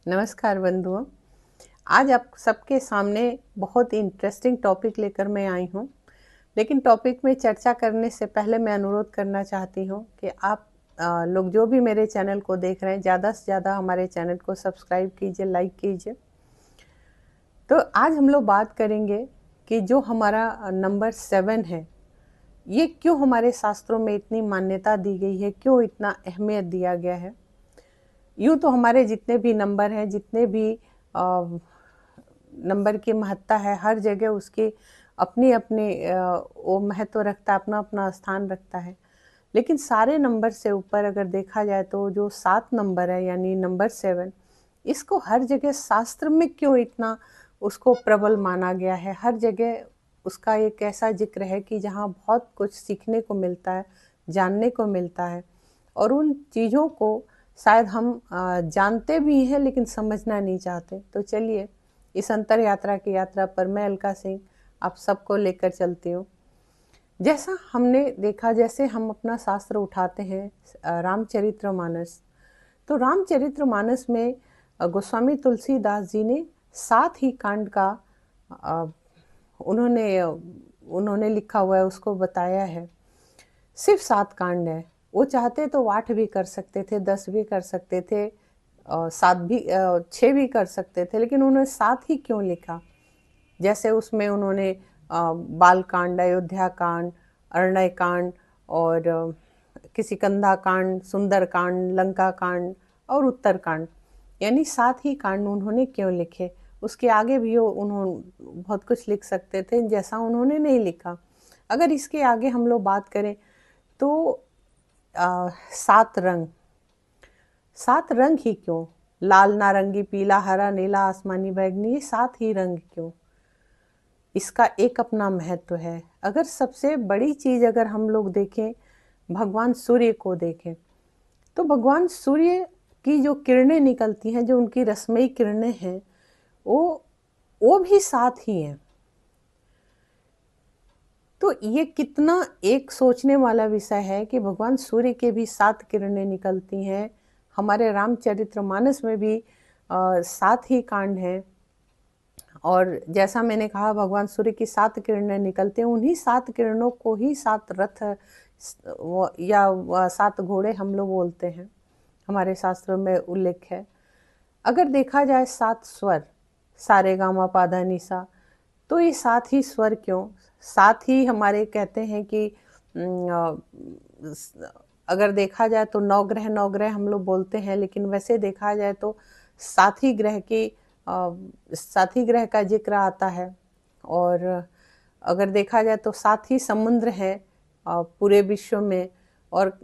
नमस्कार बंधुओं। आज आप सबके सामने बहुत ही इंटरेस्टिंग टॉपिक लेकर मैं आई हूँ। लेकिन टॉपिक में चर्चा करने से पहले मैं अनुरोध करना चाहती हूँ कि आप लोग जो भी मेरे चैनल को देख रहे हैं, ज़्यादा से ज़्यादा हमारे चैनल को सब्सक्राइब कीजिए, लाइक कीजिए। तो आज हम लोग बात करेंगे कि जो हमारा नंबर 7 है, ये क्यों हमारे शास्त्रों में इतनी मान्यता दी गई है, क्यों इतना अहमियत दिया गया है। यूँ तो हमारे जितने भी नंबर हैं, जितने भी नंबर की महत्ता है, हर जगह उसकी अपनी अपनी वो महत्व रखता है, अपना अपना स्थान रखता है। लेकिन सारे नंबर से ऊपर अगर देखा जाए तो जो 7 नंबर है यानी नंबर 7, इसको हर जगह शास्त्र में क्यों इतना उसको प्रबल माना गया है। हर जगह उसका एक ऐसा जिक्र है कि जहाँ बहुत कुछ सीखने को मिलता है, जानने को मिलता है, और उन चीज़ों को शायद हम जानते भी हैं लेकिन समझना नहीं चाहते। तो चलिए इस अंतर यात्रा की यात्रा पर मैं अलका सिंह आप सबको लेकर चलती हूँ। जैसा हमने देखा, जैसे हम अपना शास्त्र उठाते हैं रामचरितमानस, तो रामचरितमानस में गोस्वामी तुलसीदास जी ने 7 ही कांड का अ, उन्होंने लिखा हुआ है, उसको बताया है। सिर्फ 7 कांड है। वो चाहते तो 8 भी कर सकते थे, 10 भी कर सकते थे, 7 भी 6 भी कर सकते थे, लेकिन उन्होंने 7 ही क्यों लिखा। जैसे उसमें उन्होंने बाल कांड, अयोध्या कांड, अरण्य कांड और किसी कंधा कांड, सुंदर कांड, लंका कांड और उत्तर कांड, यानी 7 ही कांड उन्होंने क्यों लिखे। उसके आगे भी उन्होंने बहुत कुछ लिख सकते थे, जैसा उन्होंने नहीं लिखा। अगर इसके आगे हम लोग बात करें तो 7 रंग, 7 रंग ही क्यों? लाल, नारंगी, पीला, हरा, नीला, आसमानी, बैगनी, ये 7 ही रंग क्यों? इसका एक अपना महत्व है। अगर सबसे बड़ी चीज अगर हम लोग देखें, भगवान सूर्य को देखें, तो भगवान सूर्य की जो किरणें निकलती हैं, जो उनकी रश्मि किरणें हैं, वो वो भी 7 ही हैं। तो ये कितना एक सोचने वाला विषय है कि भगवान सूर्य के भी 7 किरणें निकलती हैं। हमारे रामचरितमानस में भी 7 ही कांड हैं। और जैसा मैंने कहा, भगवान सूर्य की 7 किरणें निकलते हैं, उन्हीं 7 किरणों को ही 7 रथ या 7 घोड़े हम लोग बोलते हैं, हमारे शास्त्रों में उल्लेख है। अगर देखा जाए 7 स्वर, सारे गामा पाधा निसा, तो ये 7 ही स्वर क्यों? 7 ही हमारे कहते हैं कि अगर देखा जाए तो नवग्रह नवग्रह हम लोग बोलते हैं, लेकिन वैसे देखा जाए तो 7 ही ग्रह की 7 ही ग्रह का जिक्र आता है। और अगर देखा जाए तो 7 ही समुद्र हैं पूरे विश्व में, और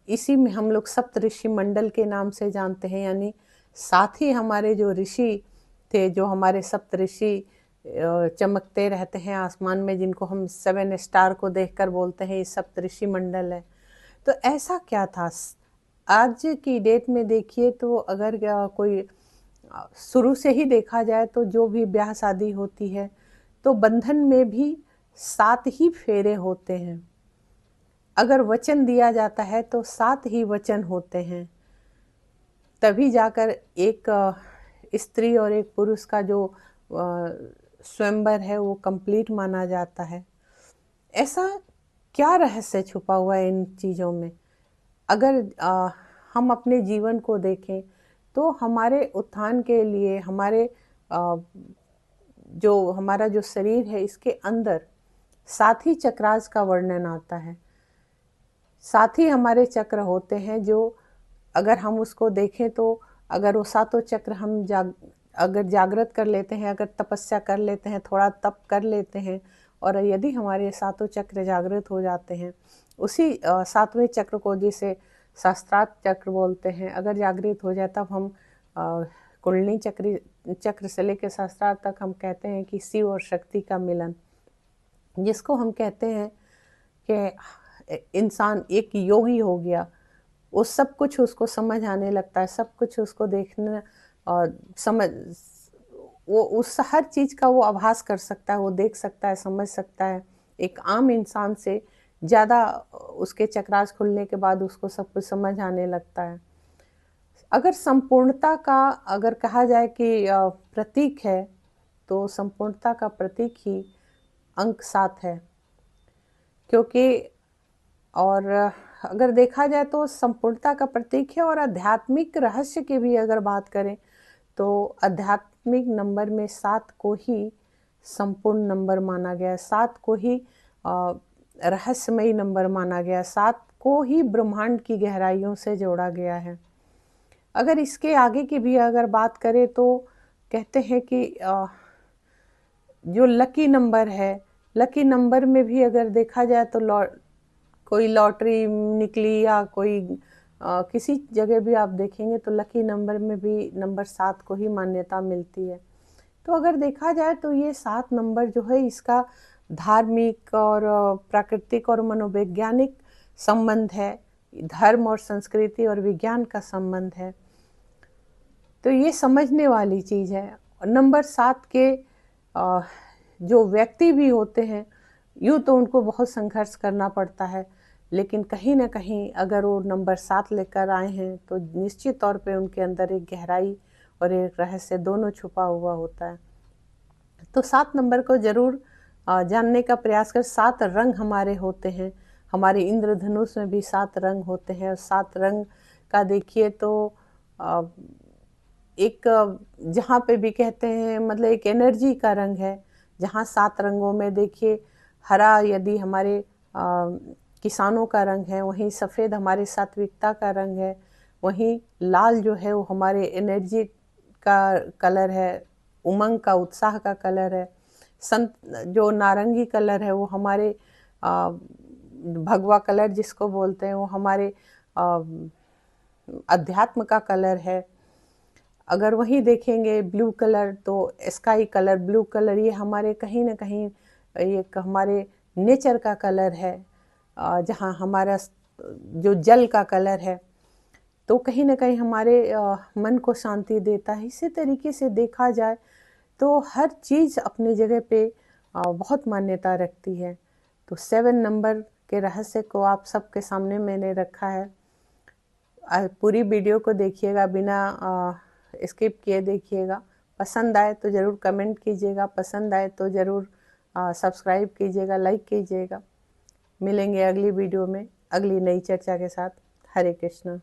इसी में हम लोग सप्त ऋषि मंडल के नाम से जानते हैं, यानी 7 ही हमारे जो ऋषि थे, जो हमारे सप्त ऋषि चमकते रहते हैं आसमान में, जिनको हम 7 स्टार को देखकर बोलते हैं ये सप्त ऋषि मंडल है। तो ऐसा क्या था? आज की डेट में देखिए तो अगर कोई शुरू से ही देखा जाए तो जो भी ब्याह शादी होती है तो बंधन में भी 7 ही फेरे होते हैं। अगर वचन दिया जाता है तो 7 ही वचन होते हैं, तभी जाकर एक स्त्री और एक पुरुष का जो स्वयंवर है वो कंप्लीट माना जाता है। ऐसा क्या रहस्य छुपा हुआ है इन चीज़ों में? अगर हम अपने जीवन को देखें तो हमारे उत्थान के लिए हमारे जो हमारा जो शरीर है, इसके अंदर 7 ही चक्रास का वर्णन आता है। 7 ही हमारे चक्र होते हैं, जो अगर हम उसको देखें तो अगर वो 7 चक्र हम अगर जागृत कर लेते हैं, अगर तपस्या कर लेते हैं, थोड़ा तप कर लेते हैं, और यदि हमारे 7 चक्र जागृत हो जाते हैं, उसी 7वें चक्र को जिसे शास्त्रार्थ चक्र बोलते हैं, अगर जागृत हो जाए तब हम कुंडलिनी चक्र से लेकर शास्त्रार्थ तक हम कहते हैं कि शिव और शक्ति का मिलन, जिसको हम कहते हैं कि इंसान एक योगी हो गया। वो सब कुछ उसको समझ आने लगता है, सब कुछ उसको देखने और समझ, वो उस हर चीज़ का वो आभास कर सकता है, वो देख सकता है, समझ सकता है। एक आम इंसान से ज़्यादा उसके चक्रास खुलने के बाद उसको सब कुछ समझ आने लगता है। अगर संपूर्णता का अगर कहा जाए कि प्रतीक है, तो संपूर्णता का प्रतीक ही अंक 7 है। क्योंकि और अगर देखा जाए तो संपूर्णता का प्रतीक है, और आध्यात्मिक रहस्य की भी अगर बात करें तो आध्यात्मिक नंबर में 7 को ही संपूर्ण नंबर माना गया है, 7 को ही रहस्यमयी नंबर माना गया है, 7 को ही ब्रह्मांड की गहराइयों से जोड़ा गया है। अगर इसके आगे की भी अगर बात करें तो कहते हैं कि जो लकी नंबर है, लकी नंबर में भी अगर देखा जाए तो कोई लॉटरी निकली या कोई किसी जगह भी आप देखेंगे तो लकी नंबर में भी नंबर 7 को ही मान्यता मिलती है। तो अगर देखा जाए तो ये 7 नंबर जो है, इसका धार्मिक और प्राकृतिक और मनोवैज्ञानिक संबंध है, धर्म और संस्कृति और विज्ञान का संबंध है। तो ये समझने वाली चीज़ है। नंबर 7 के जो व्यक्ति भी होते हैं, यूँ तो उनको बहुत संघर्ष करना पड़ता है, लेकिन कहीं ना कहीं अगर वो नंबर 7 लेकर आए हैं तो निश्चित तौर पे उनके अंदर एक गहराई और एक रहस्य दोनों छुपा हुआ होता है। तो 7 नंबर को ज़रूर जानने का प्रयास कर। 7 रंग हमारे होते हैं, हमारे इंद्रधनुष में भी 7 रंग होते हैं, और 7 रंग का देखिए तो एक जहाँ पे भी कहते हैं मतलब एक एनर्जी का रंग है। जहाँ 7 रंगों में देखिए, हरा यदि हमारे किसानों का रंग है, वहीं सफ़ेद हमारे सात्विकता का रंग है, वहीं लाल जो है वो हमारे एनर्जी का कलर है, उमंग का, उत्साह का कलर है। जो नारंगी कलर है वो हमारे भगवा कलर जिसको बोलते हैं, वो हमारे अध्यात्म का कलर है। अगर वहीं देखेंगे ब्लू कलर, तो स्काई कलर, ब्लू कलर, ये हमारे कहीं ना कहीं एक हमारे नेचर का कलर है, जहाँ हमारा जो जल का कलर है, तो कहीं ना कहीं हमारे मन को शांति देता है। इसी तरीके से देखा जाए तो हर चीज़ अपनी जगह पे बहुत मान्यता रखती है। तो 7 नंबर के रहस्य को आप सबके सामने मैंने रखा है। पूरी वीडियो को देखिएगा, बिना स्किप किए देखिएगा। पसंद आए तो ज़रूर कमेंट कीजिएगा, पसंद आए तो ज़रूर सब्सक्राइब कीजिएगा, लाइक कीजिएगा। मिलेंगे अगली वीडियो में अगली नई चर्चा के साथ। हरे कृष्णा।